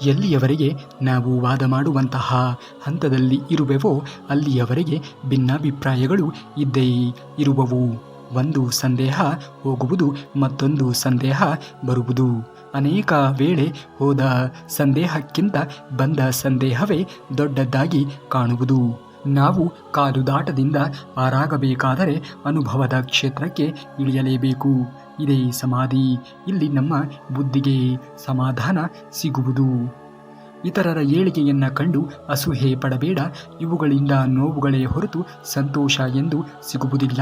ಎಲ್ಲಿಯವರೆಗೆ ನಾವು ವಾದ ಮಾಡುವಂತಹ ಹಂತದಲ್ಲಿ ಇರುವೆವೋ ಅಲ್ಲಿಯವರೆಗೆ ಭಿನ್ನಾಭಿಪ್ರಾಯಗಳು ಇದ್ದೇ ಇರುವವು. ಒಂದು ಸಂದೇಹ ಹೋಗುವುದು, ಮತ್ತೊಂದು ಸಂದೇಹ ಬರುವುದು. ಅನೇಕ ವೇಳೆ ಹೋದ ಸಂದೇಹಕ್ಕಿಂತ ಬಂದ ಸಂದೇಹವೇ ದೊಡ್ಡದಾಗಿ ಕಾಣುವುದು. ನಾವು ಕಾಲುದಾಟದಿಂದ ಪಾರಾಗಬೇಕಾದರೆ ಅನುಭವದ ಕ್ಷೇತ್ರಕ್ಕೆ ಇಳಿಯಲೇಬೇಕು. ಇದೇ ಸಮಾಧಿ. ಇಲ್ಲಿ ನಮ್ಮ ಬುದ್ಧಿಗೆ ಸಮಾಧಾನ ಸಿಗುವುದು. ಇತರರ ಏಳಿಗೆಯನ್ನು ಕಂಡು ಅಸೂಹೆ ಪಡಬೇಡ. ಇವುಗಳಿಂದ ನೋವುಗಳೇ ಹೊರತು ಸಂತೋಷ ಎಂದು ಸಿಗುವುದಿಲ್ಲ.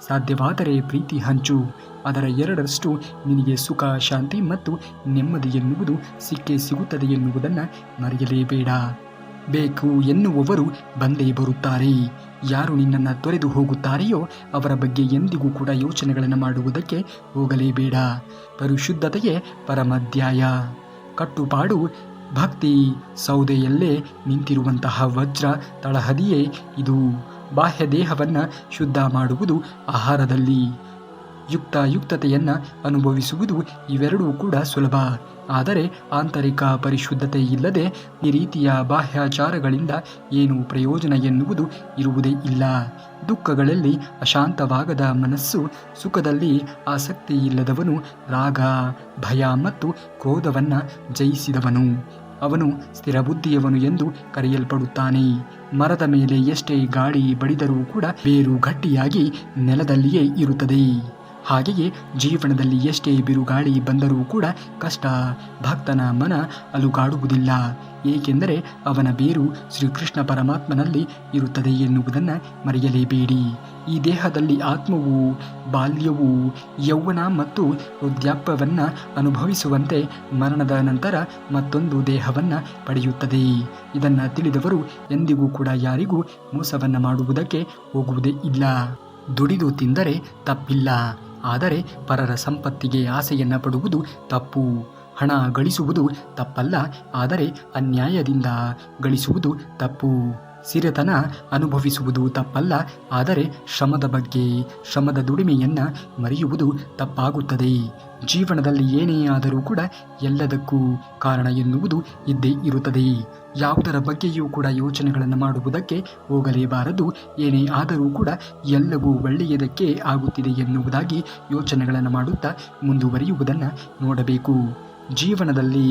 ಸಾಧ್ಯವಾದರೆ ಪ್ರೀತಿ ಹಂಚು. ಅದರ 2ರಷ್ಟು ನಿನಗೆ ಸುಖ, ಶಾಂತಿ ಮತ್ತು ನೆಮ್ಮದಿ ಎನ್ನುವುದು ಸಿಕ್ಕೇ ಸಿಗುತ್ತದೆ ಎನ್ನುವುದನ್ನು ಮರೆಯಲೇಬೇಡ. ಬೇಕು ಎನ್ನುವವರು ಬಂದೇ ಬರುತ್ತಾರೆ. ಯಾರು ನಿನ್ನನ್ನು ತೊರೆದು ಹೋಗುತ್ತಾರೆಯೋ ಅವರ ಬಗ್ಗೆ ಎಂದಿಗೂ ಕೂಡ ಯೋಚನೆಗಳನ್ನು ಮಾಡುವುದಕ್ಕೆ ಹೋಗಲೇಬೇಡ. ಪರಿಶುದ್ಧತೆಯೇ ಪರಮಾಧ್ಯಾಯ. ಕಟ್ಟುಪಾಡು ಭಕ್ತಿ ಸೌದೆಯಲ್ಲೇ ನಿಂತಿರುವಂತಹ ವಜ್ರ ತಳಹದಿಯೇ ಇದು. ಬಾಹ್ಯ ದೇಹವನ್ನು ಶುದ್ಧ ಮಾಡುವುದು ಆಹಾರದಲ್ಲಿ. ಯುಕ್ತತೆಯನ್ನು ಅನುಭವಿಸುವುದು ಇವೆರಡೂ ಕೂಡ ಸುಲಭ. ಆದರೆ ಆಂತರಿಕ ಪರಿಶುದ್ಧತೆ ಇಲ್ಲದೆ ಈ ರೀತಿಯ ಬಾಹ್ಯಾಚಾರಗಳಿಂದ ಏನು ಪ್ರಯೋಜನ ಎನ್ನುವುದು ಇರುವುದೇ ಇಲ್ಲ. ದುಃಖಗಳಲ್ಲಿ ಅಶಾಂತವಾಗದ ಮನಸ್ಸು, ಸುಖದಲ್ಲಿ ಆಸಕ್ತಿ ಇಲ್ಲದವನು, ರಾಗ, ಭಯ ಮತ್ತು ಕ್ರೋಧವನ್ನು ಜಯಿಸಿದವನು, ಅವನು ಸ್ಥಿರಬುದ್ಧಿಯವನು ಎಂದು ಕರೆಯಲ್ಪಡುತ್ತಾನೆ. ಮರದ ಮೇಲೆ ಎಷ್ಟೇ ಗಾಳಿ ಬಡಿದರೂ ಕೂಡ ಬೇರು ಗಟ್ಟಿಯಾಗಿ ನೆಲದಲ್ಲಿಯೇ ಇರುತ್ತದೆ. ಹಾಗೆಯೇ ಜೀವನದಲ್ಲಿ ಎಷ್ಟೇ ಬಿರುಗಾಳಿ ಬಂದರೂ ಕೂಡ ಕಷ್ಟ ಭಕ್ತನ ಮನ ಅಲುಗಾಡುವುದಿಲ್ಲ. ಏಕೆಂದರೆ ಅವನ ಬೇರು ಶ್ರೀಕೃಷ್ಣ ಪರಮಾತ್ಮನಲ್ಲಿ ಇರುತ್ತದೆ ಎನ್ನುವುದನ್ನು ಮರೆಯಲೇಬೇಡಿ. ಈ ದೇಹದಲ್ಲಿ ಆತ್ಮವು ಬಾಲ್ಯವು, ಯೌವನ ಮತ್ತು ವೃದ್ಧಾಪ್ಯವನ್ನು ಅನುಭವಿಸುವಂತೆ ಮರಣದ ನಂತರ ಮತ್ತೊಂದು ದೇಹವನ್ನು ಪಡೆಯುತ್ತದೆ. ಇದನ್ನು ತಿಳಿದವರು ಎಂದಿಗೂ ಕೂಡ ಯಾರಿಗೂ ಮೋಸವನ್ನು ಮಾಡುವುದಕ್ಕೆ ಹೋಗುವುದೇ ಇಲ್ಲ. ದುಡಿದು ತಿಂದರೆ ತಪ್ಪಿಲ್ಲ, ಆದರೆ ಪರರ ಸಂಪತ್ತಿಗೆ ಆಸೆಯನ್ನು ಪಡುವುದು ತಪ್ಪು. ಹಣ ಗಳಿಸುವುದು ತಪ್ಪಲ್ಲ, ಆದರೆ ಅನ್ಯಾಯದಿಂದ ಗಳಿಸುವುದು ತಪ್ಪು. ಸಿರಿತನ ಅನುಭವಿಸುವುದು ತಪ್ಪಲ್ಲ, ಆದರೆ ಶ್ರಮದ ದುಡಿಮೆಯನ್ನು ಮರೆಯುವುದು ತಪ್ಪಾಗುತ್ತದೆ. ಜೀವನದಲ್ಲಿ ಏನೇ ಆದರೂ ಕೂಡ ಎಲ್ಲದಕ್ಕೂ ಕಾರಣ ಎನ್ನುವುದು ಇದ್ದೇ ಇರುತ್ತದೆ. ಯಾವುದರ ಬಗ್ಗೆಯೂ ಕೂಡ ಯೋಚನೆಗಳನ್ನು ಮಾಡುವುದಕ್ಕೆ ಹೋಗಲೇಬಾರದು. ಏನೇ ಆದರೂ ಕೂಡ ಎಲ್ಲವೂ ಒಳ್ಳೆಯದಕ್ಕೆ ಆಗುತ್ತಿದೆ ಎನ್ನುವುದಾಗಿ ಯೋಚನೆಗಳನ್ನು ಮಾಡುತ್ತಾ ಮುಂದುವರಿಯುವುದನ್ನು ನೋಡಬೇಕು. ಜೀವನದಲ್ಲಿ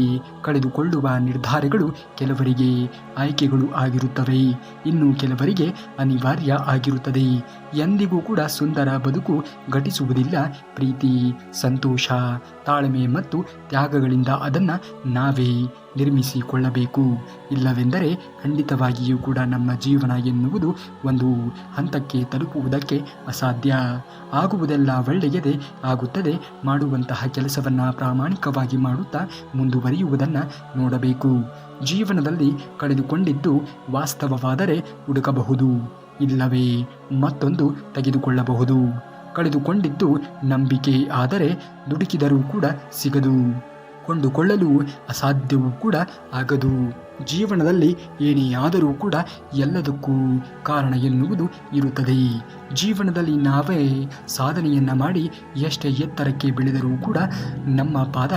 ಕಳೆದುಕೊಳ್ಳುವ ನಿರ್ಧಾರಗಳು ಕೆಲವರಿಗೆ ಆಯ್ಕೆಗಳು ಆಗಿರುತ್ತವೆ, ಇನ್ನು ಕೆಲವರಿಗೆ ಅನಿವಾರ್ಯ ಆಗಿರುತ್ತದೆ. ಎಂದಿಗೂ ಕೂಡ ಸುಂದರ ಬದುಕು ಘಟಿಸುವುದಿಲ್ಲ. ಪ್ರೀತಿ, ಸಂತೋಷ, ತಾಳ್ಮೆ ಮತ್ತು ತ್ಯಾಗಗಳಿಂದ ಅದನ್ನು ನಾವೇ ನಿರ್ಮಿಸಿಕೊಳ್ಳಬೇಕು. ಇಲ್ಲವೆಂದರೆ ಖಂಡಿತವಾಗಿಯೂ ಕೂಡ ನಮ್ಮ ಜೀವನ ಎನ್ನುವುದು ಒಂದು ಹಂತಕ್ಕೆ ತಲುಪುವುದಕ್ಕೆ ಅಸಾಧ್ಯ. ಆಗುವುದೆಲ್ಲ ಒಳ್ಳೆಯದೇ ಆಗುತ್ತದೆ. ಮಾಡುವಂತಹ ಕೆಲಸವನ್ನು ಪ್ರಾಮಾಣಿಕವಾಗಿ ಮಾಡುತ್ತಾ ಮುಂದುವರಿಯುವುದನ್ನು ನೋಡಬೇಕು. ಜೀವನದಲ್ಲಿ ಕಳೆದುಕೊಂಡಿದ್ದು ವಾಸ್ತವವಾದರೆ ಹುಡುಕಬಹುದು, ಇಲ್ಲವೇ ಮತ್ತೊಂದು ತೆಗೆದುಕೊಳ್ಳಬಹುದು. ಕಳೆದುಕೊಂಡಿದ್ದು ನಂಬಿಕೆ ಆದರೆ ದುಡುಕಿದರೂ ಕೂಡ ಸಿಗದು, ಕೊಂಡುಕೊಳ್ಳಲು ಅಸಾಧ್ಯವೂ ಕೂಡ ಆಗದು. ಜೀವನದಲ್ಲಿ ಏನೇ ಆದರೂ ಕೂಡ ಎಲ್ಲದಕ್ಕೂ ಕಾರಣ ಎನ್ನುವುದು ಇರುತ್ತದೆ. ಜೀವನದಲ್ಲಿ ನಾವೇ ಸಾಧನೆಯನ್ನು ಮಾಡಿ ಎಷ್ಟೇ ಎತ್ತರಕ್ಕೆ ಬೆಳೆದರೂ ಕೂಡ ನಮ್ಮ ಪಾದ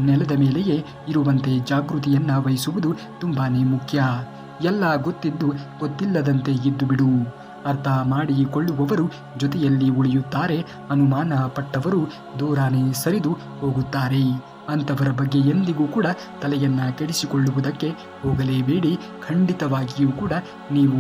ನೆಲದ ಮೇಲೆಯೇ ಇರುವಂತೆ ಜಾಗೃತಿಯನ್ನು ವಹಿಸುವುದು ತುಂಬಾ ಮುಖ್ಯ. ಎಲ್ಲ ಗೊತ್ತಿದ್ದು ಗೊತ್ತಿಲ್ಲದಂತೆ ಇದ್ದು ಬಿಡು. ಅರ್ಥ ಮಾಡಿಕೊಳ್ಳುವವರು ಜೊತೆಯಲ್ಲಿ ಉಳಿಯುತ್ತಾರೆ. ಅನುಮಾನ ಪಟ್ಟವರು ದೂರಾನೇ ಸರಿದು ಹೋಗುತ್ತಾರೆ. ಅಂಥವರ ಬಗ್ಗೆ ಎಂದಿಗೂ ಕೂಡ ತಲೆಯನ್ನು ಕೆಡಿಸಿಕೊಳ್ಳುವುದಕ್ಕೆ ಹೋಗಲೇಬೇಡಿ. ಖಂಡಿತವಾಗಿಯೂ ಕೂಡ ನೀವು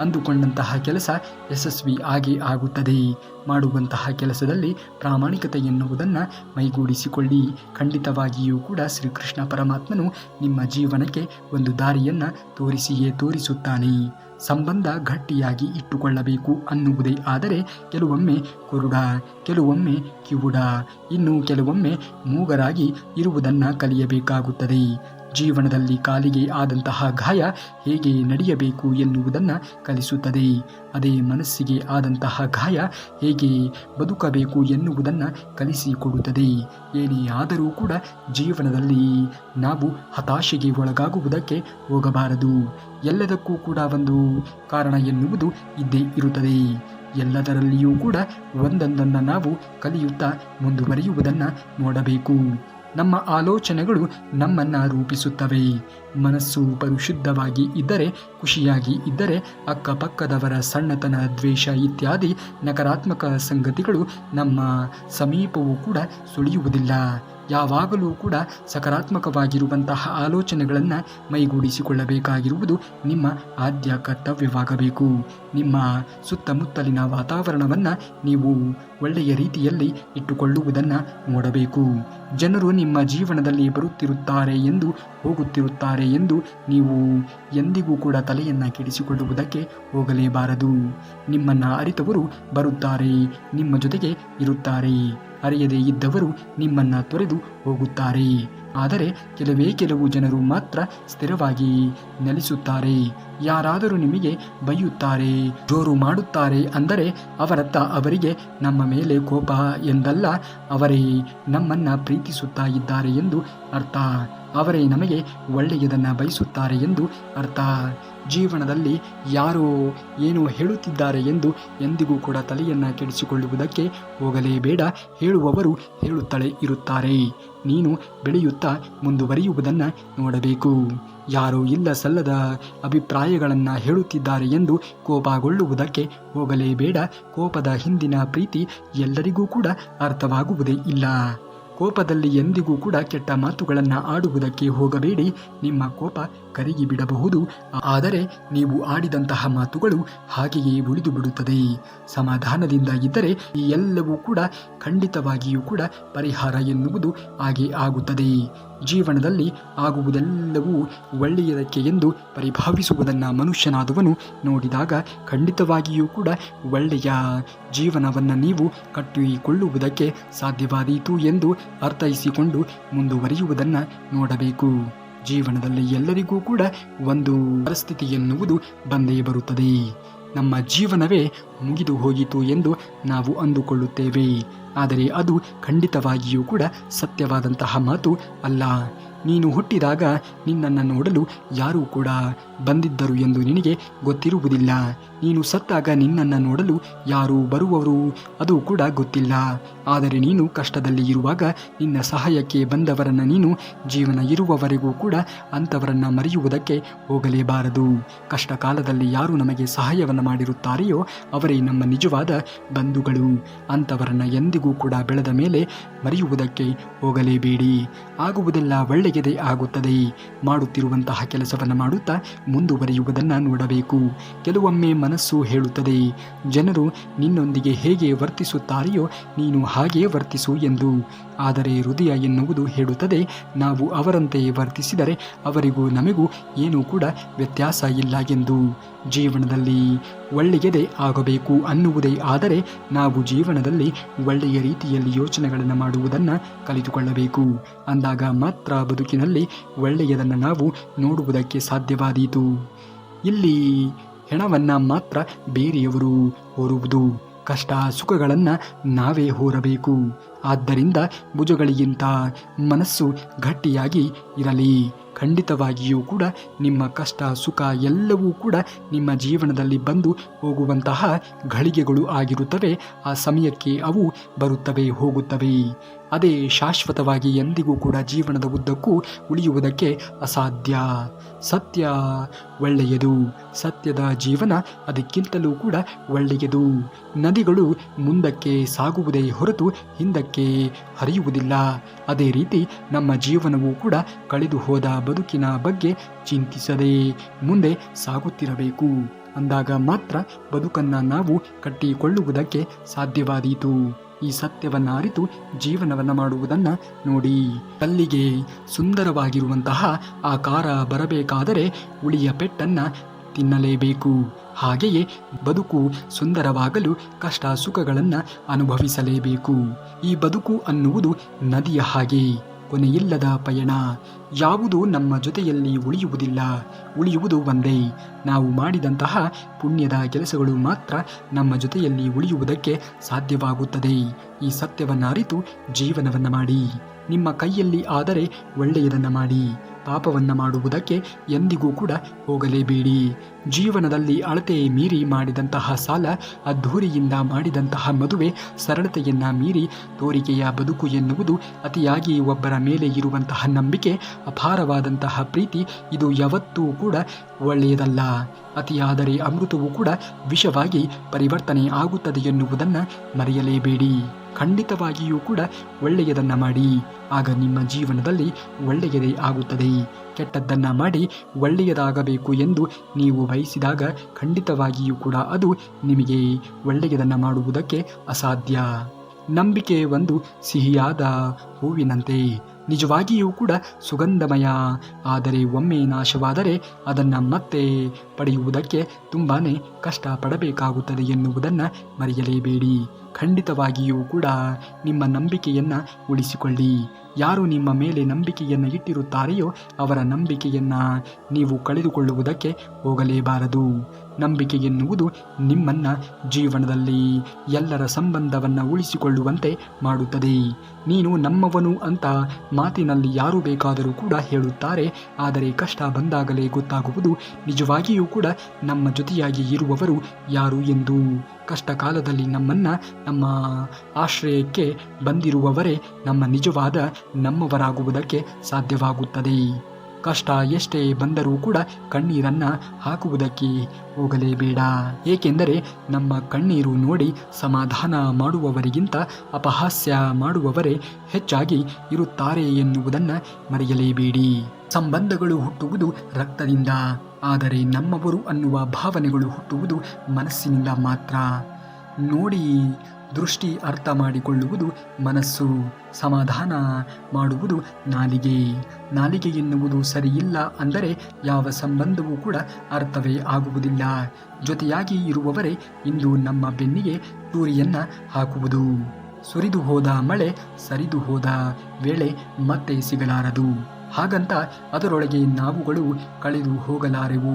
ಅಂದುಕೊಂಡಂತಹ ಕೆಲಸ ಯಶಸ್ವಿ ಆಗೇ ಆಗುತ್ತದೆ. ಮಾಡುವಂತಹ ಕೆಲಸದಲ್ಲಿ ಪ್ರಾಮಾಣಿಕತೆ ಎನ್ನುವುದನ್ನು ಮೈಗೂಡಿಸಿಕೊಳ್ಳಿ. ಖಂಡಿತವಾಗಿಯೂ ಕೂಡ ಶ್ರೀಕೃಷ್ಣ ಪರಮಾತ್ಮನು ನಿಮ್ಮ ಜೀವನಕ್ಕೆ ಒಂದು ದಾರಿಯನ್ನು ತೋರಿಸಿಯೇ ತೋರಿಸುತ್ತಾನೆ. ಸಂಬಂಧ ಗಟ್ಟಿಯಾಗಿ ಇಟ್ಟುಕೊಳ್ಳಬೇಕು ಅನ್ನುವುದೇ ಆದರೆ ಕೆಲವೊಮ್ಮೆ ಕುರುಡ, ಕೆಲವೊಮ್ಮೆ ಕಿವುಡ, ಇನ್ನು ಕೆಲವೊಮ್ಮೆ ಮೂಗರಾಗಿ ಇರುವುದನ್ನು ಕಲಿಯಬೇಕಾಗುತ್ತದೆ. ಜೀವನದಲ್ಲಿ ಕಾಲಿಗೆ ಆದಂತಹ ಗಾಯ ಹೇಗೆ ನಡೆಯಬೇಕು ಎನ್ನುವುದನ್ನು ಕಲಿಸುತ್ತದೆ. ಅದೇ ಮನಸ್ಸಿಗೆ ಆದಂತಹ ಗಾಯ ಹೇಗೆ ಬದುಕಬೇಕು ಎನ್ನುವುದನ್ನು ಕಲಿಸಿಕೊಡುತ್ತದೆ. ಏನೇ ಆದರೂ ಕೂಡ ಜೀವನದಲ್ಲಿ ನಾವು ಹತಾಶೆಗೆ ಒಳಗಾಗುವುದಕ್ಕೆ ಹೋಗಬಾರದು. ಎಲ್ಲದಕ್ಕೂ ಕೂಡ ಒಂದು ಕಾರಣ ಎನ್ನುವುದು ಇದ್ದೇ ಇರುತ್ತದೆ. ಎಲ್ಲದರಲ್ಲಿಯೂ ಕೂಡ ಒಂದೊಂದನ್ನು ನಾವು ಕಲಿಯುತ್ತಾ ಮುಂದುವರಿಯುವುದನ್ನು ನೋಡಬೇಕು. ನಮ್ಮ ಆಲೋಚನೆಗಳು ನಮ್ಮನ್ನು ರೂಪಿಸುತ್ತವೆ. ಮನಸ್ಸು ಪರಿಶುದ್ಧವಾಗಿ ಇದ್ದರೆ, ಖುಷಿಯಾಗಿ ಇದ್ದರೆ, ಅಕ್ಕಪಕ್ಕದವರ ಸಣ್ಣತನ, ದ್ವೇಷ ಇತ್ಯಾದಿ ನಕಾರಾತ್ಮಕ ಸಂಗತಿಗಳು ನಮ್ಮ ಸಮೀಪವೂ ಕೂಡ ಸುಳಿಯುವುದಿಲ್ಲ. ಯಾವಾಗಲೂ ಕೂಡ ಸಕಾರಾತ್ಮಕವಾಗಿರುವಂತಹ ಆಲೋಚನೆಗಳನ್ನು ಮೈಗೂಡಿಸಿಕೊಳ್ಳಬೇಕಾಗಿರುವುದು ನಿಮ್ಮ ಆದ್ಯ ಕರ್ತವ್ಯವಾಗಬೇಕು. ನಿಮ್ಮ ಸುತ್ತಮುತ್ತಲಿನ ವಾತಾವರಣವನ್ನು ನೀವು ಒಳ್ಳೆಯ ರೀತಿಯಲ್ಲಿ ಇಟ್ಟುಕೊಳ್ಳುವುದನ್ನು ನೋಡಬೇಕು. ಜನರು ನಿಮ್ಮ ಜೀವನದಲ್ಲಿ ಬರುತ್ತಿರುತ್ತಾರೆ ಎಂದು, ಹೋಗುತ್ತಿರುತ್ತಾರೆ ಎಂದು ನೀವು ಎಂದಿಗೂ ಕೂಡ ತಲೆಯನ್ನು ಕೆಡಿಸಿಕೊಳ್ಳುವುದಕ್ಕೆ ಹೋಗಲೇಬಾರದು. ನಿಮ್ಮನ್ನು ಅರಿತವರು ಬರುತ್ತಾರೆ, ನಿಮ್ಮ ಜೊತೆಗೆ ಇರುತ್ತಾರೆ. ಅರಿಯದೇ ಇದ್ದವರು ನಿಮ್ಮನ್ನು ತೊರೆದು ಹೋಗುತ್ತಾರೆ. ಆದರೆ ಕೆಲವು ಜನರು ಮಾತ್ರ ಸ್ಥಿರವಾಗಿ ನೆಲೆಸುತ್ತಾರೆ. ಯಾರಾದರೂ ನಿಮಗೆ ಬೈಯುತ್ತಾರೆ, ಜೋರು ಮಾಡುತ್ತಾರೆ ಅಂದರೆ ಅವರತ್ತ ಅವರಿಗೆ ನಮ್ಮ ಮೇಲೆ ಕೋಪ ಎಂದಲ್ಲ, ಅವರೇ ನಮ್ಮನ್ನು ಪ್ರೀತಿಸುತ್ತಾ ಇದ್ದಾರೆ ಎಂದು ಅರ್ಥ. ಅವರೇ ನಮಗೆ ಒಳ್ಳೆಯದನ್ನು ಬಯಸುತ್ತಾರೆ ಎಂದು ಅರ್ಥ. ಜೀವನದಲ್ಲಿ ಯಾರೋ ಏನೋ ಹೇಳುತ್ತಿದ್ದಾರೆ ಎಂದು ಎಂದಿಗೂ ಕೂಡ ತಲೆಯನ್ನು ಕೆಡಿಸಿಕೊಳ್ಳುವುದಕ್ಕೆ ಹೋಗಲೇಬೇಡ. ಹೇಳುವವರು ಹೇಳುತ್ತಲೇ ಇರುತ್ತಾರೆ. ನೀನು ಬೆಳೆಯುತ್ತಾ ಮುಂದುವರಿಯುವುದನ್ನು ನೋಡಬೇಕು. ಯಾರೋ ಇಲ್ಲ ಸಲ್ಲದ ಅಭಿಪ್ರಾಯಗಳನ್ನು ಹೇಳುತ್ತಿದ್ದಾರೆ ಎಂದು ಕೋಪಗೊಳ್ಳುವುದಕ್ಕೆ ಹೋಗಲೇಬೇಡ. ಕೋಪದ ಹಿಂದಿನ ಪ್ರೀತಿ ಎಲ್ಲರಿಗೂ ಕೂಡ ಅರ್ಥವಾಗುವುದೇ ಇಲ್ಲ. ಕೋಪದಲ್ಲಿ ಎಂದಿಗೂ ಕೂಡ ಕೆಟ್ಟ ಮಾತುಗಳನ್ನು ಆಡುವುದಕ್ಕೆ ಹೋಗಬೇಡಿ. ನಿಮ್ಮ ಕೋಪ ಕರಗಿ ಬಿಡಬಹುದು, ಆದರೆ ನೀವು ಆಡಿದಂತಹ ಮಾತುಗಳು ಹಾಗೆಯೇ ಉಳಿದು ಬಿಡುತ್ತದೆ. ಸಮಾಧಾನದಿಂದ ಇದ್ದರೆ ಈ ಎಲ್ಲವೂ ಕೂಡ ಖಂಡಿತವಾಗಿಯೂ ಕೂಡ ಪರಿಹಾರ ಎನ್ನುವುದು ಹಾಗೆ ಆಗುತ್ತದೆ. ಜೀವನದಲ್ಲಿ ಆಗುವುದೆಲ್ಲವೂ ಒಳ್ಳೆಯದಕ್ಕೆ ಎಂದು ಪರಿಭಾವಿಸುವುದನ್ನು ಮನುಷ್ಯನಾದವನು ನೋಡಿದಾಗ ಖಂಡಿತವಾಗಿಯೂ ಕೂಡ ಒಳ್ಳೆಯ ಜೀವನವನ್ನು ನೀವು ಕಟ್ಟಿಕೊಳ್ಳುವುದಕ್ಕೆ ಸಾಧ್ಯವಾದೀತು ಎಂದು ಅರ್ಥೈಸಿಕೊಂಡು ಮುಂದುವರಿಯುವುದನ್ನು ನೋಡಬೇಕು. ಜೀವನದಲ್ಲಿ ಎಲ್ಲರಿಗೂ ಕೂಡ ಒಂದು ಪರಿಸ್ಥಿತಿ ಎನ್ನುವುದು ಬಂದೇ ಬರುತ್ತದೆ. ನಮ್ಮ ಜೀವನವೇ ಮುಗಿದು ಹೋಯಿತು ಎಂದು ನಾವು ಅಂದುಕೊಳ್ಳುತ್ತೇವೆ, ಆದರೆ ಅದು ಖಂಡಿತವಾಗಿಯೂ ಕೂಡ ಸತ್ಯವಾದಂತಹ ಮಾತು ಅಲ್ಲ. ನೀನು ಹುಟ್ಟಿದಾಗ ನಿನ್ನನ್ನು ನೋಡಲು ಯಾರೂ ಕೂಡ ಬಂದಿದ್ದರು ಎಂದು ನಿನಗೆ ಗೊತ್ತಿರುವುದಿಲ್ಲ. ನೀನು ಸತ್ತಾಗ ನಿನ್ನನ್ನು ನೋಡಲು ಯಾರು ಬರುವವರು ಅದು ಕೂಡ ಗೊತ್ತಿಲ್ಲ. ಆದರೆ ನೀನು ಕಷ್ಟದಲ್ಲಿ ಇರುವಾಗ ನಿನ್ನ ಸಹಾಯಕ್ಕೆ ಬಂದವರನ್ನು ನೀನು ಜೀವನ ಇರುವವರೆಗೂ ಕೂಡ ಅಂಥವರನ್ನು ಮರೆಯುವುದಕ್ಕೆ ಹೋಗಲೇಬಾರದು. ಕಷ್ಟ ಕಾಲದಲ್ಲಿ ಯಾರು ನಮಗೆ ಸಹಾಯವನ್ನು ಮಾಡಿರುತ್ತಾರೆಯೋ ಅವರೇ ನಮ್ಮ ನಿಜವಾದ ಬಂಧುಗಳು. ಅಂಥವರನ್ನು ಎಂದಿಗೂ ಕೂಡ ಬೆಳೆದ ಮೇಲೆ ಮರೆಯುವುದಕ್ಕೆ ಹೋಗಲೇಬೇಡಿ. ಆಗುವುದೆಲ್ಲ ಒಳ್ಳೆಯದೇ ಆಗುತ್ತದೆ. ಮಾಡುತ್ತಿರುವಂತಹ ಕೆಲಸವನ್ನು ಮಾಡುತ್ತಾ ಮುಂದುವರಿಯುವುದನ್ನು ನೋಡಬೇಕು. ಕೆಲವೊಮ್ಮೆ ಮನಸ್ಸು ಹೇಳುತ್ತದೆ, ಜನರು ನಿನ್ನೊಂದಿಗೆ ಹೇಗೆ ವರ್ತಿಸುತ್ತಾರೆಯೋ ನೀನು ಹಾಗೇ ವರ್ತಿಸು ಎಂದು. ಆದರೆ ಹೃದಯ ಎನ್ನುವುದು ಹೇಳುತ್ತದೆ, ನಾವು ಅವರಂತೆ ವರ್ತಿಸಿದರೆ ಅವರಿಗೂ ನಮಗೂ ಏನೂ ಕೂಡ ವ್ಯತ್ಯಾಸ ಇಲ್ಲ ಎಂದು. ಜೀವನದಲ್ಲಿ ಒಳ್ಳೆಯದೇ ಆಗಬೇಕು ಅನ್ನುವುದೇ ಆದರೆ ನಾವು ಜೀವನದಲ್ಲಿ ಒಳ್ಳೆಯ ರೀತಿಯಲ್ಲಿ ಯೋಚನೆಗಳನ್ನು ಮಾಡುವುದನ್ನು ಕಲಿತುಕೊಳ್ಳಬೇಕು. ಅಂದಾಗ ಮಾತ್ರ ಬದುಕಿನಲ್ಲಿ ಒಳ್ಳೆಯದನ್ನು ನಾವು ನೋಡುವುದಕ್ಕೆ ಸಾಧ್ಯವಾದೀತು. ಇಲ್ಲಿ ಹೆಣವನ್ನು ಮಾತ್ರ ಬೇರೆಯವರು ಹೊರುವುದು, ಕಷ್ಟ ಸುಖಗಳನ್ನು ನಾವೇ ಹೊರಬೇಕು. ಆದ್ದರಿಂದ ಭುಜಗಳಿಗಿಂತ ಮನಸ್ಸು ಗಟ್ಟಿಯಾಗಿ ಇರಲಿ. ಖಂಡಿತವಾಗಿಯೂ ಕೂಡ ನಿಮ್ಮ ಕಷ್ಟ ಸುಖ ಎಲ್ಲವೂ ಕೂಡ ನಿಮ್ಮ ಜೀವನದಲ್ಲಿ ಬಂದು ಹೋಗುವಂತಹ ಘಳಿಗೆಗಳು ಆಗಿರುತ್ತವೆ. ಆ ಸಮಯಕ್ಕೆ ಅವು ಬರುತ್ತವೆ, ಹೋಗುತ್ತವೆ. ಅದೇ ಶಾಶ್ವತವಾಗಿ ಎಂದಿಗೂ ಕೂಡ ಜೀವನದ ಉದ್ದಕ್ಕೂ ಉಳಿಯುವುದಕ್ಕೆ ಅಸಾಧ್ಯ. ಸತ್ಯ ಒಳ್ಳೆಯದು, ಸತ್ಯದ ಜೀವನ ಅದಕ್ಕಿಂತಲೂ ಕೂಡ ಒಳ್ಳೆಯದು. ನದಿಗಳು ಮುಂದಕ್ಕೆ ಸಾಗುವುದೇ ಹೊರತು ಹಿಂದಕ್ಕೆ ಹರಿಯುವುದಿಲ್ಲ. ಅದೇ ರೀತಿ ನಮ್ಮ ಜೀವನವೂ ಕೂಡ ಕಳೆದು ಹೋದ ಬದುಕಿನ ಬಗ್ಗೆ ಚಿಂತಿಸದೆ ಮುಂದೆ ಸಾಗುತ್ತಿರಬೇಕು. ಅಂದಾಗ ಮಾತ್ರ ಬದುಕನ್ನು ನಾವು ಕಟ್ಟಿಕೊಳ್ಳುವುದಕ್ಕೆ ಸಾಧ್ಯವಾದೀತು. ಈ ಸತ್ಯವನ್ನು ಅರಿತು ಜೀವನವನ್ನು ಮಾಡುವುದನ್ನು ನೋಡಿ. ಕಲ್ಲಿಗೆ ಸುಂದರವಾಗಿರುವಂತಹ ಆಕಾರ ಬರಬೇಕಾದರೆ ಉಳಿಯ ಪೆಟ್ಟನ್ನು ತಿನ್ನಲೇಬೇಕು. ಹಾಗೆಯೇ ಬದುಕು ಸುಂದರವಾಗಲು ಕಷ್ಟ ಸುಖಗಳನ್ನು ಅನುಭವಿಸಲೇಬೇಕು. ಈ ಬದುಕು ಅನ್ನುವುದು ನದಿಯ ಹಾಗೆ, ಕೊನೆಯಿಲ್ಲದ ಪಯಣ. ಯಾವುದೂ ನಮ್ಮ ಜೊತೆಯಲ್ಲಿ ಉಳಿಯುವುದಿಲ್ಲ. ಉಳಿಯುವುದು ಒಂದೇ, ನಾವು ಮಾಡಿದಂತಹ ಪುಣ್ಯದ ಕೆಲಸಗಳು ಮಾತ್ರ ನಮ್ಮ ಜೊತೆಯಲ್ಲಿ ಉಳಿಯುವುದಕ್ಕೆ ಸಾಧ್ಯವಾಗುತ್ತದೆ. ಈ ಸತ್ಯವನ್ನು ಅರಿತು ಜೀವನವನ್ನು ಮಾಡಿ. ನಿಮ್ಮ ಕೈಯಲ್ಲಿ ಆದರೆ ಒಳ್ಳೆಯದನ್ನು ಮಾಡಿ, ಪಾಪವನ್ನು ಮಾಡುವುದಕ್ಕೆ ಎಂದಿಗೂ ಕೂಡ ಹೋಗಲೇಬೇಡಿ. ಜೀವನದಲ್ಲಿ ಅಳತೆ ಮೀರಿ ಮಾಡಿದಂತಹ ಸಾಲ, ಅದ್ಧೂರಿಯಿಂದ ಮಾಡಿದಂತಹ ಮದುವೆ, ಸರಳತೆಯನ್ನ ಮೀರಿ ತೋರಿಕೆಯ ಬದುಕು ಎನ್ನುವುದು, ಅತಿಯಾಗಿ ಒಬ್ಬರ ಮೇಲೆ ಇರುವಂತಹ ನಂಬಿಕೆ, ಅಪಾರವಾದಂತಹ ಪ್ರೀತಿ, ಇದು ಯಾವತ್ತೂ ಕೂಡ ಒಳ್ಳೆಯದಲ್ಲ. ಅತಿಯಾದರೆ ಅಮೃತವೂ ಕೂಡ ವಿಷವಾಗಿ ಪರಿವರ್ತನೆ ಆಗುತ್ತದೆ ಎನ್ನುವುದನ್ನು ಮರೆಯಲೇಬೇಡಿ. ಖಂಡಿತವಾಗಿಯೂ ಕೂಡ ಒಳ್ಳೆಯದನ್ನು ಮಾಡಿ, ಆಗ ನಿಮ್ಮ ಜೀವನದಲ್ಲಿ ಒಳ್ಳೆಯದೇ ಆಗುತ್ತದೆ. ಕೆಟ್ಟದ್ದನ್ನು ಮಾಡಿ ಒಳ್ಳೆಯದಾಗಬೇಕು ಎಂದು ನೀವು ಬಯಸಿದಾಗ ಖಂಡಿತವಾಗಿಯೂ ಕೂಡ ಅದು ನಿಮಗೆ ಒಳ್ಳೆಯದನ್ನು ಮಾಡುವುದಕ್ಕೆ ಅಸಾಧ್ಯ. ನಂಬಿಕೆ ಒಂದು ಸಿಹಿಯಾದ ಹೂವಿನಂತೆ, ನಿಜವಾಗಿಯೂ ಕೂಡ ಸುಗಂಧಮಯ. ಆದರೆ ಒಮ್ಮೆ ನಾಶವಾದರೆ ಅದನ್ನು ಮತ್ತೆ ಪಡೆಯುವುದಕ್ಕೆ ತುಂಬಾ ಕಷ್ಟಪಡಬೇಕಾಗುತ್ತದೆ ಎನ್ನುವುದನ್ನು ಮರೆಯಲೇಬೇಡಿ. ಖಂಡಿತವಾಗಿಯೂ ಕೂಡ ನಿಮ್ಮ ನಂಬಿಕೆಯನ್ನು ಉಳಿಸಿಕೊಳ್ಳಿ. ಯಾರು ನಿಮ್ಮ ಮೇಲೆ ನಂಬಿಕೆಯನ್ನು ಇಟ್ಟಿರುತ್ತಾರೆಯೋ ಅವರ ನಂಬಿಕೆಯನ್ನು ನೀವು ಕಳೆದುಕೊಳ್ಳುವುದಕ್ಕೆ ಹೋಗಲೇಬಾರದು. ನಂಬಿಕೆ ಎನ್ನುವುದು ನಿಮ್ಮನ್ನು ಜೀವನದಲ್ಲಿ ಎಲ್ಲರ ಸಂಬಂಧವನ್ನು ಉಳಿಸಿಕೊಳ್ಳುವಂತೆ ಮಾಡುತ್ತದೆ. ನೀನು ನಮ್ಮವನು ಅಂತ ಮಾತಿನಲ್ಲಿ ಯಾರು ಬೇಕಾದರೂ ಕೂಡ ಹೇಳುತ್ತಾರೆ, ಆದರೆ ಕಷ್ಟ ಬಂದಾಗಲೇ ಗೊತ್ತಾಗುವುದು ನಿಜವಾಗಿಯೂ ಕೂಡ ನಮ್ಮ ಜೊತೆಯಾಗಿ ಇರುವವರು ಯಾರು ಎಂದು. ಕಷ್ಟ ಕಾಲದಲ್ಲಿ ನಮ್ಮ ಆಶ್ರಯಕ್ಕೆ ಬಂದಿರುವವರೇ ನಮ್ಮ ನಿಜವಾದ ನಮ್ಮವರಾಗುವುದಕ್ಕೆ ಸಾಧ್ಯವಾಗುತ್ತದೆ. ಕಷ್ಟ ಎಷ್ಟೇ ಬಂದರೂ ಕೂಡ ಕಣ್ಣೀರನ್ನು ಹಾಕುವುದಕ್ಕೆ ಹೋಗಲೇಬೇಡ. ಏಕೆಂದರೆ ನಮ್ಮ ಕಣ್ಣೀರು ನೋಡಿ ಸಮಾಧಾನ ಮಾಡುವವರಿಗಿಂತ ಅಪಹಾಸ್ಯ ಮಾಡುವವರೇ ಹೆಚ್ಚಾಗಿ ಇರುತ್ತಾರೆ ಎನ್ನುವುದನ್ನು ಮರೆಯಲೇಬೇಡಿ. ಸಂಬಂಧಗಳು ಹುಟ್ಟುವುದು ರಕ್ತದಿಂದ, ಆದರೆ ನಮ್ಮವರು ಅನ್ನುವ ಭಾವನೆಗಳು ಹುಟ್ಟುವುದು ಮನಸ್ಸಿನಿಂದ ಮಾತ್ರ. ನೋಡಿ, ದೃಷ್ಟಿ ಅರ್ಥ ಮಾಡಿಕೊಳ್ಳುವುದು ಮನಸ್ಸು, ಸಮಾಧಾನ ಮಾಡುವುದು ನಾಲಿಗೆ. ನಾಲಿಗೆ ಎನ್ನುವುದು ಸರಿಯಿಲ್ಲ ಅಂದರೆ ಯಾವ ಸಂಬಂಧವೂ ಕೂಡ ಅರ್ಥವೇ ಆಗುವುದಿಲ್ಲ. ಜೊತೆಯಾಗಿ ಇರುವವರೇ ಇಂದು ನಮ್ಮ ಬೆನ್ನಿಗೆ ಚೂರಿಯನ್ನು ಹಾಕುವುದು. ಸುರಿದು ಹೋದ ಮಳೆ ಸರಿದು ಹೋದ ವೇಳೆ ಮತ್ತೆ ಸಿಗಲಾರದು. ಹಾಗಂತ ಅದರೊಳಗೆ ನಾವುಗಳು ಕಳೆದು ಹೋಗಲಾರೆವು.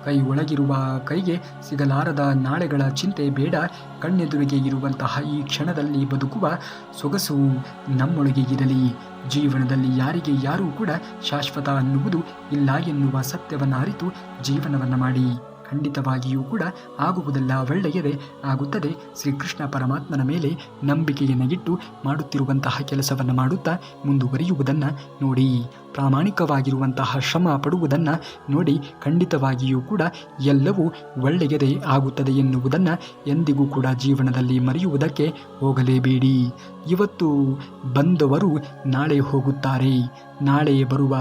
ಕೈ ಒಳಗಿರುವ ಕೈಗೆ ಸಿಗಲಾರದ ನಾಳೆಗಳ ಚಿಂತೆ ಬೇಡ. ಕಣ್ಣೆದುರಿಗೆ ಇರುವಂತಹ ಈ ಕ್ಷಣದಲ್ಲಿ ಬದುಕುವ ಸೊಗಸು ನಮ್ಮೊಳಗೆ ಇರಲಿ. ಜೀವನದಲ್ಲಿ ಯಾರಿಗೆ ಯಾರೂ ಕೂಡ ಶಾಶ್ವತ ಅನ್ನುವುದು ಇಲ್ಲ ಎನ್ನುವ ಸತ್ಯವನ್ನು ಅರಿತು ಜೀವನವನ್ನು ಮಾಡಿ. ಖಂಡಿತವಾಗಿಯೂ ಕೂಡ ಆಗುವುದೆಲ್ಲ ಒಳ್ಳೆಯದೇ ಆಗುತ್ತದೆ. ಶ್ರೀಕೃಷ್ಣ ಪರಮಾತ್ಮನ ಮೇಲೆ ನಂಬಿಕೆಯನ್ನು ಇಟ್ಟು ಮಾಡುತ್ತಿರುವಂತಹ ಕೆಲಸವನ್ನು ಮಾಡುತ್ತಾ ಮುಂದುವರಿಯುವುದನ್ನು ನೋಡಿ, ಪ್ರಾಮಾಣಿಕವಾಗಿರುವಂತಹ ಶ್ರಮ ಪಡುವುದನ್ನು ನೋಡಿ ಖಂಡಿತವಾಗಿಯೂ ಕೂಡ ಎಲ್ಲವೂ ಒಳ್ಳೆಯದೇ ಆಗುತ್ತದೆ ಎನ್ನುವುದನ್ನು ಎಂದಿಗೂ ಕೂಡ ಜೀವನದಲ್ಲಿ ಮರೆಯುವುದಕ್ಕೆ ಹೋಗಲೇಬೇಡಿ. ಇವತ್ತು ಬಂದವರು ನಾಳೆ ಹೋಗುತ್ತಾರೆ, ನಾಳೆ ಬರುವ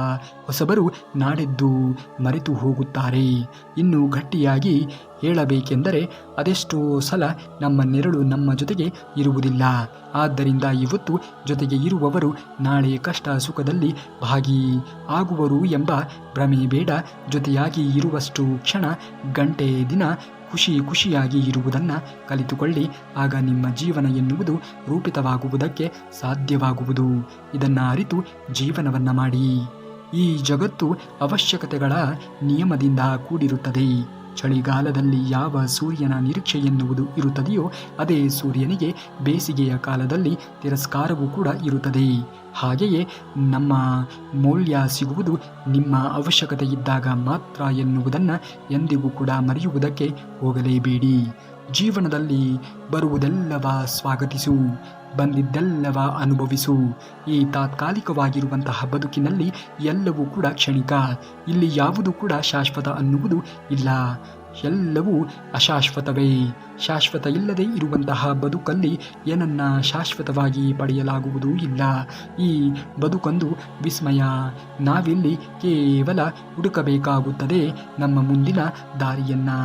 ಹೊಸಬರು ನಾಳೆದ್ದು ಮರೆತು ಹೋಗುತ್ತಾರೆ. ಇನ್ನು ಗಟ್ಟಿಯಾಗಿ ಹೇಳಬೇಕೆಂದರೆ ಅದೆಷ್ಟೋ ಸಲ ನಮ್ಮ ನೆರಳು ನಮ್ಮ ಜೊತೆಗೆ ಇರುವುದಿಲ್ಲ. ಆದ್ದರಿಂದ ಇವತ್ತು ಜೊತೆಗೆ ಇರುವವರು ನಾಳೆ ಕಷ್ಟ ಸುಖದಲ್ಲಿ ಭಾಗಿ ಆಗುವರು ಎಂಬ ಭ್ರಮೆ ಬೇಡ. ಜೊತೆಯಾಗಿ ಇರುವಷ್ಟು ಕ್ಷಣ, ಗಂಟೆ, ದಿನ ಖುಷಿಯಾಗಿ ಇರುವುದನ್ನು ಕಲಿತುಕೊಳ್ಳಿ. ಆಗ ನಿಮ್ಮ ಜೀವನ ಎನ್ನುವುದು ರೂಪಿತವಾಗುವುದಕ್ಕೆ ಸಾಧ್ಯವಾಗುವುದು. ಇದನ್ನು ಅರಿತು ಜೀವನವನ್ನು ಮಾಡಿ. ಈ ಜಗತ್ತು ಅವಶ್ಯಕತೆಗಳ ನಿಯಮದಿಂದ ಕೂಡಿರುತ್ತದೆ. ಚಳಿಗಾಲದಲ್ಲಿ ಯಾವ ಸೂರ್ಯನ ನಿರೀಕ್ಷೆ ಎನ್ನುವುದು ಇರುತ್ತದೆಯೋ ಅದೇ ಸೂರ್ಯನಿಗೆ ಬೇಸಿಗೆಯ ಕಾಲದಲ್ಲಿ ತಿರಸ್ಕಾರವೂ ಕೂಡ ಇರುತ್ತದೆ. ಹಾಗೆಯೇ ನಮ್ಮ ಮೌಲ್ಯ ಸಿಗುವುದು ನಿಮ್ಮ ಅವಶ್ಯಕತೆ ಇದ್ದಾಗ ಮಾತ್ರ ಎನ್ನುವುದನ್ನು ಎಂದಿಗೂ ಕೂಡ ಮರೆಯುವುದಕ್ಕೆ ಹೋಗಲೇಬೇಡಿ. ಜೀವನದಲ್ಲಿ ಬರುವುದೆಲ್ಲವ ಸ್ವಾಗತಿಸು, ಬಂದಿದ್ದೆಲ್ಲವ ಅನುಭವಿಸು. ಈ ತಾತ್ಕಾಲಿಕವಾಗಿರುವಂತಹ ಬದುಕಿನಲ್ಲಿ ಎಲ್ಲವೂ ಕೂಡ ಕ್ಷಣಿಕ. ಇಲ್ಲಿ ಯಾವುದು ಕೂಡ ಶಾಶ್ವತ ಅನ್ನುವುದು ಇಲ್ಲ, ಎಲ್ಲವೂ ಅಶಾಶ್ವತವೇ. ಶಾಶ್ವತ ಇಲ್ಲದೆ ಇರುವಂತಹ ಬದುಕಲ್ಲಿ ಏನನ್ನ ಶಾಶ್ವತವಾಗಿ ಪಡೆಯಲಾಗುವುದೂ ಇಲ್ಲ. ಈ ಬದುಕೊಂದು ವಿಸ್ಮಯ. ನಾವಿಲ್ಲಿ ಕೇವಲ ಹುಡುಕಬೇಕಾಗುತ್ತದೆ ನಮ್ಮ ಮುಂದಿನ ದಾರಿಯನ್ನು.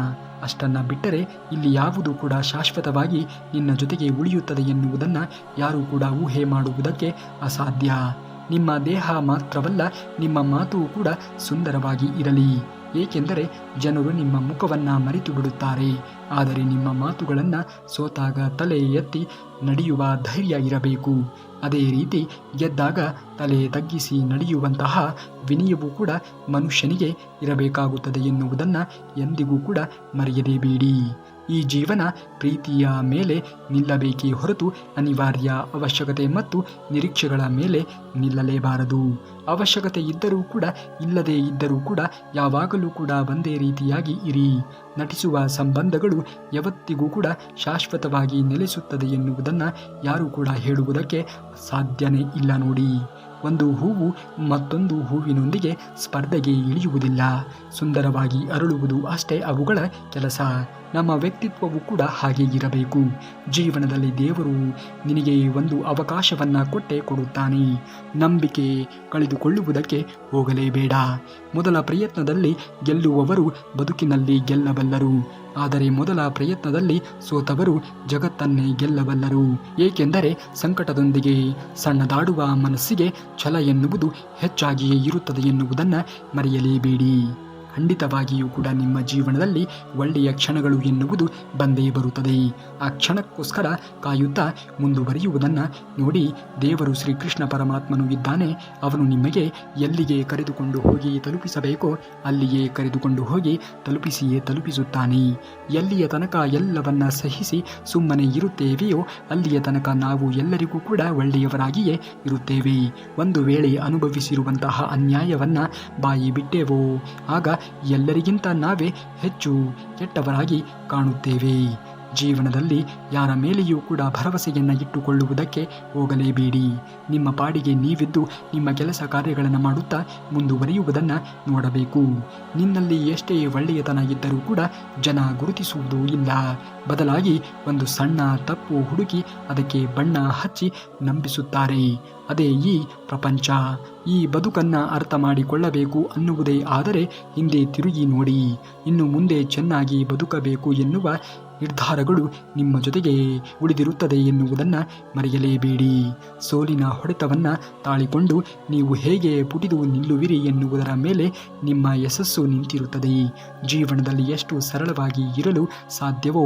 ಅಷ್ಟನ್ನು ಬಿಟ್ಟರೆ ಇಲ್ಲಿ ಯಾವುದು ಕೂಡ ಶಾಶ್ವತವಾಗಿ ನಿನ್ನ ಜೊತೆಗೆ ಉಳಿಯುತ್ತದೆ ಎನ್ನುವುದನ್ನು ಯಾರೂ ಕೂಡ ಊಹೆ ಮಾಡುವುದಕ್ಕೆ ಅಸಾಧ್ಯ. ನಿಮ್ಮ ದೇಹ ಮಾತ್ರವಲ್ಲ, ನಿಮ್ಮ ಮಾತು ಕೂಡ ಸುಂದರವಾಗಿ ಇರಲಿ. ಏಕೆಂದರೆ ಜನರು ನಿಮ್ಮ ಮುಖವನ್ನು ಮರೆತು ಬಿಡುತ್ತಾರೆ, ಆದರೆ ನಿಮ್ಮ ಮಾತುಗಳನ್ನು ಸೋತಾಗ ತಲೆ ಎತ್ತಿ ನಡೆಯುವ ಧೈರ್ಯ ಇರಬೇಕು. ಅದೇ ರೀತಿ ಗೆದ್ದಾಗ ತಲೆ ತಗ್ಗಿಸಿ ನಡೆಯುವಂತಹ ವಿನಯವೂ ಕೂಡ ಮನುಷ್ಯನಿಗೆ ಇರಬೇಕಾಗುತ್ತದೆ ಎನ್ನುವುದನ್ನು ಎಂದಿಗೂ ಕೂಡ ಮರೆಯಲೇಬೇಡಿ. ಈ ಜೀವನ ಪ್ರೀತಿಯ ಮೇಲೆ ನಿಲ್ಲಬೇಕೇ ಹೊರತು ಅನಿವಾರ್ಯ ಅವಶ್ಯಕತೆ ಮತ್ತು ನಿರೀಕ್ಷೆಗಳ ಮೇಲೆ ನಿಲ್ಲಲೇಬಾರದು. ಅವಶ್ಯಕತೆ ಇದ್ದರೂ ಕೂಡ ಇಲ್ಲದೇ ಇದ್ದರೂ ಕೂಡ ಯಾವಾಗಲೂ ಕೂಡ ಒಂದೇ ರೀತಿಯಾಗಿ ಇರಿ. ನಟಿಸುವ ಸಂಬಂಧಗಳು ಯಾವತ್ತಿಗೂ ಕೂಡ ಶಾಶ್ವತವಾಗಿ ನೆಲೆಸುತ್ತದೆ ಎನ್ನುವುದನ್ನು ಯಾರೂ ಕೂಡ ಹೇಳುವುದಕ್ಕೆ ಸಾಧ್ಯನೇ ಇಲ್ಲ ನೋಡಿ. ಒಂದು ಹೂವು ಮತ್ತೊಂದು ಹೂವಿನೊಂದಿಗೆ ಸ್ಪರ್ಧೆಗೆ ಇಳಿಯುವುದಿಲ್ಲ, ಸುಂದರವಾಗಿ ಅರಳುವುದು ಅಷ್ಟೇ ಅವುಗಳ ಕೆಲಸ. ನಮ್ಮ ವ್ಯಕ್ತಿತ್ವವು ಕೂಡ ಹಾಗೆ ಇರಬೇಕು. ಜೀವನದಲ್ಲಿ ದೇವರು ನಿನಗೆ ಒಂದು ಅವಕಾಶವನ್ನು ಕೊಟ್ಟೇ ಕೊಡುತ್ತಾನೆ. ನಂಬಿಕೆ ಕಳೆದುಕೊಳ್ಳುವುದಕ್ಕೆ ಹೋಗಲೇಬೇಡ. ಮೊದಲ ಪ್ರಯತ್ನದಲ್ಲಿ ಗೆಲ್ಲುವವರು ಬದುಕಿನಲ್ಲಿ ಗೆಲ್ಲಬಲ್ಲರು, ಆದರೆ ಮೊದಲ ಪ್ರಯತ್ನದಲ್ಲಿ ಸೋತವರು ಜಗತ್ತನ್ನೇ ಗೆಲ್ಲಬಲ್ಲರು. ಏಕೆಂದರೆ ಸಂಕಟದೊಂದಿಗೆ ಸಣ್ಣದಾಡುವ ಮನಸ್ಸಿಗೆ ಛಲ ಎನ್ನುವುದು ಹೆಚ್ಚಾಗಿಯೇ ಇರುತ್ತದೆ ಎನ್ನುವುದನ್ನು ಮರೆಯಲೇಬೇಡಿ. ಖಂಡಿತವಾಗಿಯೂ ಕೂಡ ನಿಮ್ಮ ಜೀವನದಲ್ಲಿ ಒಳ್ಳೆಯ ಕ್ಷಣಗಳು ಎನ್ನುವುದು ಬಂದೇ ಬರುತ್ತದೆ. ಆ ಕ್ಷಣಕ್ಕೋಸ್ಕರ ಕಾಯುತ್ತಾ ಮುಂದುವರಿಯುವುದನ್ನು ನೋಡಿ. ದೇವರು ಶ್ರೀಕೃಷ್ಣ ಪರಮಾತ್ಮನು ಇದ್ದಾನೆ. ಅವನು ನಿಮಗೆ ಎಲ್ಲಿಗೆ ಕರೆದುಕೊಂಡು ಹೋಗಿ ತಲುಪಿಸಬೇಕೋ ಅಲ್ಲಿಯೇ ಕರೆದುಕೊಂಡು ಹೋಗಿ ತಲುಪಿಸುತ್ತಾನೆ. ಎಲ್ಲಿಯ ತನಕ ಎಲ್ಲವನ್ನ ಸಹಿಸಿ ಸುಮ್ಮನೆ ಇರುತ್ತೇವೆಯೋ ಅಲ್ಲಿಯ ತನಕ ನಾವು ಎಲ್ಲರಿಗೂ ಕೂಡ ಒಳ್ಳೆಯವರಾಗಿಯೇ ಇರುತ್ತೇವೆ. ಒಂದು ವೇಳೆ ಅನುಭವಿಸಿರುವಂತಹ ಅನ್ಯಾಯವನ್ನು ಬಾಯಿ ಬಿಟ್ಟೇವೋ ಆಗ ಎಲ್ಲರಿಗಿಂತ ನಾವೇ ಹೆಚ್ಚು ಕೆಟ್ಟವರಾಗಿ ಕಾಣುತ್ತೇವೆ. ಜೀವನದಲ್ಲಿ ಯಾರ ಮೇಲೆಯೂ ಕೂಡ ಭರವಸೆಯನ್ನು ಇಟ್ಟುಕೊಳ್ಳುವುದಕ್ಕೆ ಹೋಗಲೇಬೇಡಿ. ನಿಮ್ಮ ಪಾಡಿಗೆ ನೀವಿದ್ದು ನಿಮ್ಮ ಕೆಲಸ ಕಾರ್ಯಗಳನ್ನು ಮಾಡುತ್ತಾ ಮುಂದುವರಿಯುವುದನ್ನು ನೋಡಬೇಕು. ನಿನ್ನಲ್ಲಿ ಎಷ್ಟೇ ಒಳ್ಳೆಯತನ ಇದ್ದರೂ ಕೂಡ ಜನ ಗುರುತಿಸುವುದೂ ಇಲ್ಲ. ಬದಲಾಗಿ ಒಂದು ಸಣ್ಣ ತಪ್ಪು ಹುಡುಕಿ ಅದಕ್ಕೆ ಬಣ್ಣ ಹಚ್ಚಿ ನಂಬಿಸುತ್ತಾರೆ. ಅದೇ ಈ ಪ್ರಪಂಚ. ಈ ಬದುಕನ್ನು ಅರ್ಥ ಮಾಡಿಕೊಳ್ಳಬೇಕು ಅನ್ನುವುದೇ ಆದರೆ ಹಿಂದೆ ತಿರುಗಿ ನೋಡಿ. ಇನ್ನು ಮುಂದೆ ಚೆನ್ನಾಗಿ ಬದುಕಬೇಕು ಎನ್ನುವ ನಿರ್ಧಾರಗಳು ನಿಮ್ಮ ಜೊತೆಗೆ ಉಳಿದಿರುತ್ತದೆ ಎನ್ನುವುದನ್ನು ಮರೆಯಲೇಬೇಡಿ. ಸೋಲಿನ ಹೊಡೆತವನ್ನು ತಾಳಿಕೊಂಡು ನೀವು ಹೇಗೆ ಪುಟಿದು ನಿಲ್ಲುವಿರಿ ಎನ್ನುವುದರ ಮೇಲೆ ನಿಮ್ಮ ಯಶಸ್ಸು ನಿಂತಿರುತ್ತದೆ. ಜೀವನದಲ್ಲಿ ಎಷ್ಟು ಸರಳವಾಗಿ ಇರಲು ಸಾಧ್ಯವೋ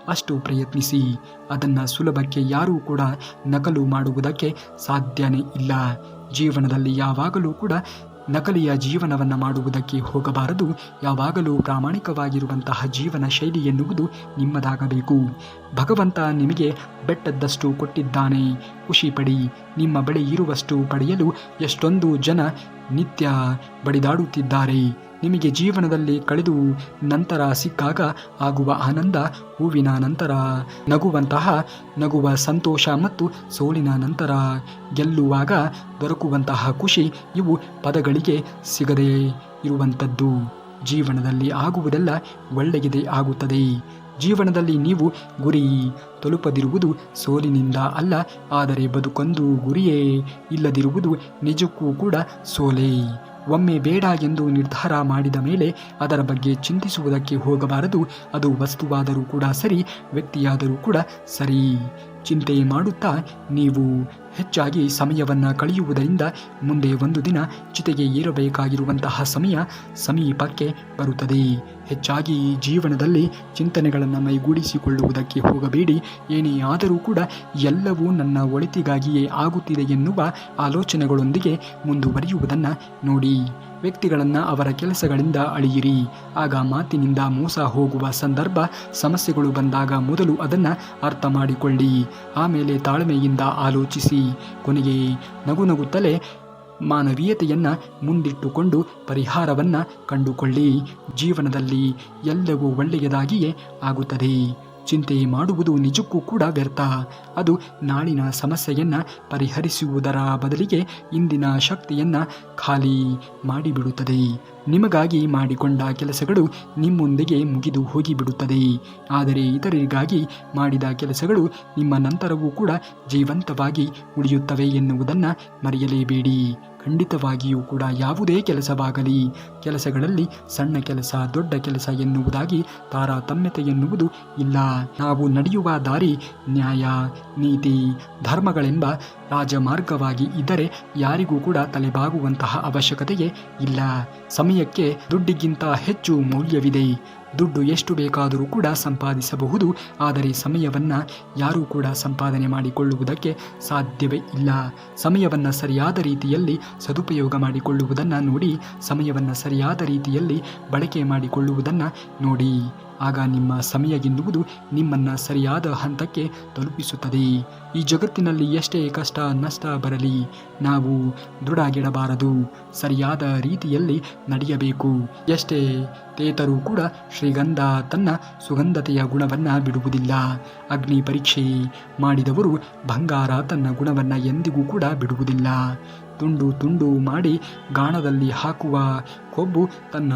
ಅಷ್ಟು ಪ್ರಯತ್ನಿಸಿ. ಅದನ್ನು ಸುಲಭಕ್ಕೆ ಯಾರೂ ಕೂಡ ನಕಲು ಮಾಡುವುದಕ್ಕೆ ಸಾಧ್ಯನೇ ಇಲ್ಲ. ಜೀವನದಲ್ಲಿ ಯಾವಾಗಲೂ ಕೂಡ ನಕಲಿಯ ಜೀವನವನ್ನು ಮಾಡುವುದಕ್ಕೆ ಹೋಗಬಾರದು. ಯಾವಾಗಲೂ ಪ್ರಾಮಾಣಿಕವಾಗಿರುವಂತಹ ಜೀವನ ಶೈಲಿ ಎನ್ನುವುದು ನಿಮ್ಮದಾಗಬೇಕು. ಭಗವಂತ ನಿಮಗೆ ಬೆಟ್ಟದಷ್ಟು ಕೊಟ್ಟಿದ್ದಾನೆ, ಖುಷಿ ಪಡಿ. ನಿಮ್ಮ ಬಳಿ ಇರುವಷ್ಟು ಪಡೆಯಲು ಎಷ್ಟೊಂದು ಜನ ನಿತ್ಯ ಬಡಿದಾಡುತ್ತಿದ್ದಾರೆ. ನಿಮಗೆ ಜೀವನದಲ್ಲಿ ಕಳೆದು ನಂತರ ಸಿಕ್ಕಾಗ ಆಗುವ ಆನಂದ, ಹೂವಿನ ನಂತರ ನಗುವ ಸಂತೋಷ ಮತ್ತು ಸೋಲಿನ ನಂತರ ಗೆಲ್ಲುವಾಗ ದೊರಕುವಂತಹ ಖುಷಿ, ಇವು ಪದಗಳಿಗೆ ಸಿಗದೇ ಇರುವಂಥದ್ದು. ಜೀವನದಲ್ಲಿ ಆಗುವುದೆಲ್ಲ ಒಳ್ಳೆಯದೇ ಆಗುತ್ತದೆ. ಜೀವನದಲ್ಲಿ ನೀವು ಗುರಿ ತಲುಪದಿರುವುದು ಸೋಲಿನಿಂದ ಅಲ್ಲ, ಆದರೆ ಬದುಕೊಂದು ಗುರಿಯೇ ಇಲ್ಲದಿರುವುದು ನಿಜಕ್ಕೂ ಕೂಡ ಸೋಲೇ. ಒಮ್ಮೆ ಬೇಡ ಎಂದು ನಿರ್ಧಾರ ಮಾಡಿದ ಮೇಲೆ ಅದರ ಬಗ್ಗೆ ಚಿಂತಿಸುವುದಕ್ಕೆ ಹೋಗಬಾರದು. ಅದು ವಸ್ತುವಾದರೂ ಕೂಡ ಸರಿ, ವ್ಯಕ್ತಿಯಾದರೂ ಕೂಡ ಸರಿ. ಚಿಂತೆ ಮಾಡುತ್ತಾ ನೀವು ಹೆಚ್ಚಾಗಿ ಸಮಯವನ್ನು ಕಳೆಯುವುದರಿಂದ ಮುಂದೆ ಒಂದು ದಿನ ಚಿತೆಗೆ ಏರಬೇಕಾಗಿರುವಂತಹ ಸಮಯ ಸಮೀಪಕ್ಕೆ ಬರುತ್ತದೆ. ಹೆಚ್ಚಾಗಿ ಜೀವನದಲ್ಲಿ ಚಿಂತನೆಗಳನ್ನು ಮೈಗೂಡಿಸಿಕೊಳ್ಳುವುದಕ್ಕೆ ಹೋಗಬೇಡಿ. ಏನೇ ಆದರೂ ಕೂಡ ಎಲ್ಲವೂ ನನ್ನ ಒಳಿತಿಗಾಗಿಯೇ ಆಗುತ್ತಿದೆ ಎನ್ನುವ ಆಲೋಚನೆಗಳೊಂದಿಗೆ ಮುಂದುವರಿಯುವುದನ್ನು ನೋಡಿ. ವ್ಯಕ್ತಿಗಳನ್ನು ಅವರ ಕೆಲಸಗಳಿಂದ ಅಳೆಯಿರಿ. ಆಗ ಮಾತಿನಿಂದ ಮೋಸ ಹೋಗುವ ಸಂದರ್ಭ, ಸಮಸ್ಯೆಗಳು ಬಂದಾಗ ಮೊದಲು ಅದನ್ನು ಅರ್ಥ ಮಾಡಿಕೊಳ್ಳಿ. ಆಮೇಲೆ ತಾಳ್ಮೆಯಿಂದ ಆಲೋಚಿಸಿ. ಕೊನೆಗೆ ನಗುತ್ತಲೇ ಮಾನವೀಯತೆಯನ್ನು ಮುಂದಿಟ್ಟುಕೊಂಡು ಪರಿಹಾರವನ್ನು ಕಂಡುಕೊಳ್ಳಿ. ಜೀವನದಲ್ಲಿ ಎಲ್ಲವೂ ಒಳ್ಳೆಯದಾಗಿಯೇ ಆಗುತ್ತದೆ. ಚಿಂತೆ ಮಾಡುವುದು ನಿಜಕ್ಕೂ ಕೂಡ ವ್ಯರ್ಥ. ಅದು ನಾಳಿನ ಸಮಸ್ಯೆಯನ್ನು ಪರಿಹರಿಸುವುದರ ಬದಲಿಗೆ ಇಂದಿನ ಶಕ್ತಿಯನ್ನು ಖಾಲಿ ಮಾಡಿಬಿಡುತ್ತದೆ. ನಿಮಗಾಗಿ ಮಾಡಿಕೊಂಡ ಕೆಲಸಗಳು ನಿಮ್ಮೊಂದಿಗೆ ಮುಗಿದು ಹೋಗಿಬಿಡುತ್ತದೆ. ಆದರೆ ಇತರರಿಗಾಗಿ ಮಾಡಿದ ಕೆಲಸಗಳು ನಿಮ್ಮ ನಂತರವೂ ಕೂಡ ಜೀವಂತವಾಗಿ ಉಳಿಯುತ್ತವೆ ಎನ್ನುವುದನ್ನು ಮರೆಯಲೇಬೇಡಿ. ಖಂಡಿತವಾಗಿಯೂ ಕೂಡ ಯಾವುದೇ ಕೆಲಸವಾಗಲಿ, ಕೆಲಸಗಳಲ್ಲಿ ಸಣ್ಣ ಕೆಲಸ ದೊಡ್ಡ ಕೆಲಸ ಎನ್ನುವುದಾಗಿ ತಾರತಮ್ಯತೆ ಎನ್ನುವುದು ಇಲ್ಲ. ನಾವು ನಡೆಯುವ ದಾರಿ ನ್ಯಾಯ, ನೀತಿ, ಧರ್ಮಗಳೆಂಬ ರಾಜಮಾರ್ಗವಾಗಿ ಇದ್ದರೆ ಯಾರಿಗೂ ಕೂಡ ತಲೆಬಾಗುವಂತಹ ಅವಶ್ಯಕತೆಯೇ ಇಲ್ಲ. ಸಮಯಕ್ಕೆ ದುಡ್ಡಿಗಿಂತ ಹೆಚ್ಚು ಮೌಲ್ಯವಿದೆ. ದುಡ್ಡು ಎಷ್ಟು ಬೇಕಾದರೂ ಕೂಡ ಸಂಪಾದಿಸಬಹುದು, ಆದರೆ ಸಮಯವನ್ನು ಯಾರೂ ಕೂಡ ಸಂಪಾದನೆ ಮಾಡಿಕೊಳ್ಳುವುದಕ್ಕೆ ಸಾಧ್ಯವೇ ಇಲ್ಲ. ಸಮಯವನ್ನು ಸರಿಯಾದ ರೀತಿಯಲ್ಲಿ ಸದುಪಯೋಗ ಮಾಡಿಕೊಳ್ಳುವುದನ್ನು ನೋಡಿ. ಸಮಯವನ್ನು ಸರಿಯಾದ ರೀತಿಯಲ್ಲಿ ಬಳಕೆ ಮಾಡಿಕೊಳ್ಳುವುದನ್ನು ನೋಡಿ. ಆಗ ನಿಮ್ಮ ಸಮಯ ಎನ್ನುವುದು ನಿಮ್ಮನ್ನು ಸರಿಯಾದ ಹಂತಕ್ಕೆ ತಲುಪಿಸುತ್ತದೆ. ಈ ಜಗತ್ತಿನಲ್ಲಿ ಎಷ್ಟೇ ಕಷ್ಟ ನಷ್ಟ ಬರಲಿ ನಾವು ದೃಢಗೆಡಬಾರದು, ಸರಿಯಾದ ರೀತಿಯಲ್ಲಿ ನಡೆಯಬೇಕು. ಎಷ್ಟೇ ತೇತರೂ ಕೂಡ ಶ್ರೀಗಂಧ ತನ್ನ ಸುಗಂಧತೆಯ ಗುಣವನ್ನು ಬಿಡುವುದಿಲ್ಲ. ಅಗ್ನಿ ಪರೀಕ್ಷೆ ಮಾಡಿದವರು ಬಂಗಾರ ತನ್ನ ಗುಣವನ್ನು ಎಂದಿಗೂ ಕೂಡ ಬಿಡುವುದಿಲ್ಲ. ತುಂಡು ತುಂಡು ಮಾಡಿ ಗಾಣದಲ್ಲಿ ಹಾಕುವ ಕೊಬ್ಬು ತನ್ನ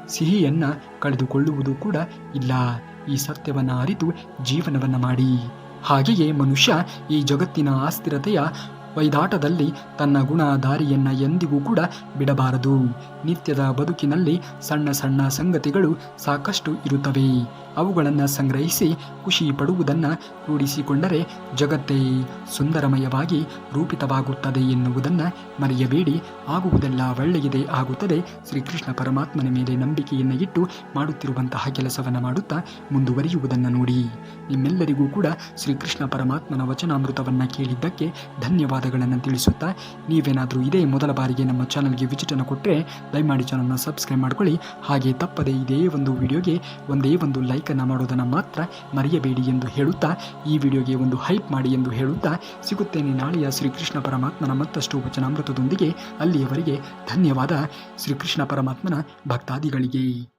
ಸಿಹಿಯನ್ನು ಕಳೆದುಕೊಳ್ಳುವುದು ಕೂಡ ಇಲ್ಲ. ಈ ಸತ್ಯವನ್ನು ಅರಿತು ಜೀವನವನ್ನು ಮಾಡಿ. ಹಾಗೆಯೇ ಮನುಷ್ಯ ಈ ಜಗತ್ತಿನ ಅಸ್ಥಿರತೆಯ ವೈದಾಟದಲ್ಲಿ ತನ್ನ ಗುಣ ದಾರಿಯನ್ನು ಎಂದಿಗೂ ಕೂಡ ಬಿಡಬಾರದು. ನಿತ್ಯದ ಬದುಕಿನಲ್ಲಿ ಸಣ್ಣ ಸಣ್ಣ ಸಂಗತಿಗಳು ಸಾಕಷ್ಟು ಇರುತ್ತವೆ. ಅವುಗಳನ್ನು ಸಂಗ್ರಹಿಸಿ ಖುಷಿ ಪಡುವುದನ್ನು ರೂಢಿಸಿಕೊಂಡರೆ ಜಗತ್ತೇ ಸುಂದರಮಯವಾಗಿ ರೂಪಿತವಾಗುತ್ತದೆ ಎನ್ನುವುದನ್ನು ಮರೆಯಬೇಡಿ. ಆಗುವುದೆಲ್ಲ ಒಳ್ಳೆಯದೇ ಆಗುತ್ತದೆ. ಶ್ರೀಕೃಷ್ಣ ಪರಮಾತ್ಮನ ಮೇಲೆ ನಂಬಿಕೆಯನ್ನು ಇಟ್ಟು ಮಾಡುತ್ತಿರುವಂತಹ ಕೆಲಸವನ್ನು ಮಾಡುತ್ತಾ ಮುಂದುವರಿಯುವುದನ್ನು ನೋಡಿ. ನಿಮ್ಮೆಲ್ಲರಿಗೂ ಕೂಡ ಶ್ರೀಕೃಷ್ಣ ಪರಮಾತ್ಮನ ವಚನಾಮೃತವನ್ನು ಕೇಳಿದ್ದಕ್ಕೆ ಧನ್ಯವಾದಗಳನ್ನು ತಿಳಿಸುತ್ತಾ, ನೀವೇನಾದರೂ ಇದೇ ಮೊದಲ ಬಾರಿಗೆ ನಮ್ಮ ಚಾನಲ್ಗೆ ವಿಸಿಟನ್ನು ಕೊಟ್ಟರೆ ದಯಮಾಡಿ ಚಾನಲ್ನ ಸಬ್ಸ್ಕ್ರೈಬ್ ಮಾಡ್ಕೊಳ್ಳಿ. ಹಾಗೆ ತಪ್ಪದೆ ಇದೇ ಒಂದು ವಿಡಿಯೋಗೆ ಒಂದೇ ಒಂದು ಲೈಕನ್ನು ಮಾಡೋದನ್ನು ಮಾತ್ರ ಮರೆಯಬೇಡಿ ಎಂದು ಹೇಳುತ್ತಾ, ಈ ವಿಡಿಯೋಗೆ ಒಂದು ಹೈಪ್ ಮಾಡಿ ಎಂದು ಹೇಳುತ್ತಾ ಸಿಗುತ್ತೇನೆ ನಾಳೆಯ ಶ್ರೀಕೃಷ್ಣ ಪರಮಾತ್ಮನ ಮತ್ತಷ್ಟು ವಚನಾಮೃತದೊಂದಿಗೆ. ಅಲ್ಲಿಯವರೆಗೆ ಧನ್ಯವಾದ ಶ್ರೀಕೃಷ್ಣ ಪರಮಾತ್ಮನ ಭಕ್ತಾದಿಗಳಿಗೆ.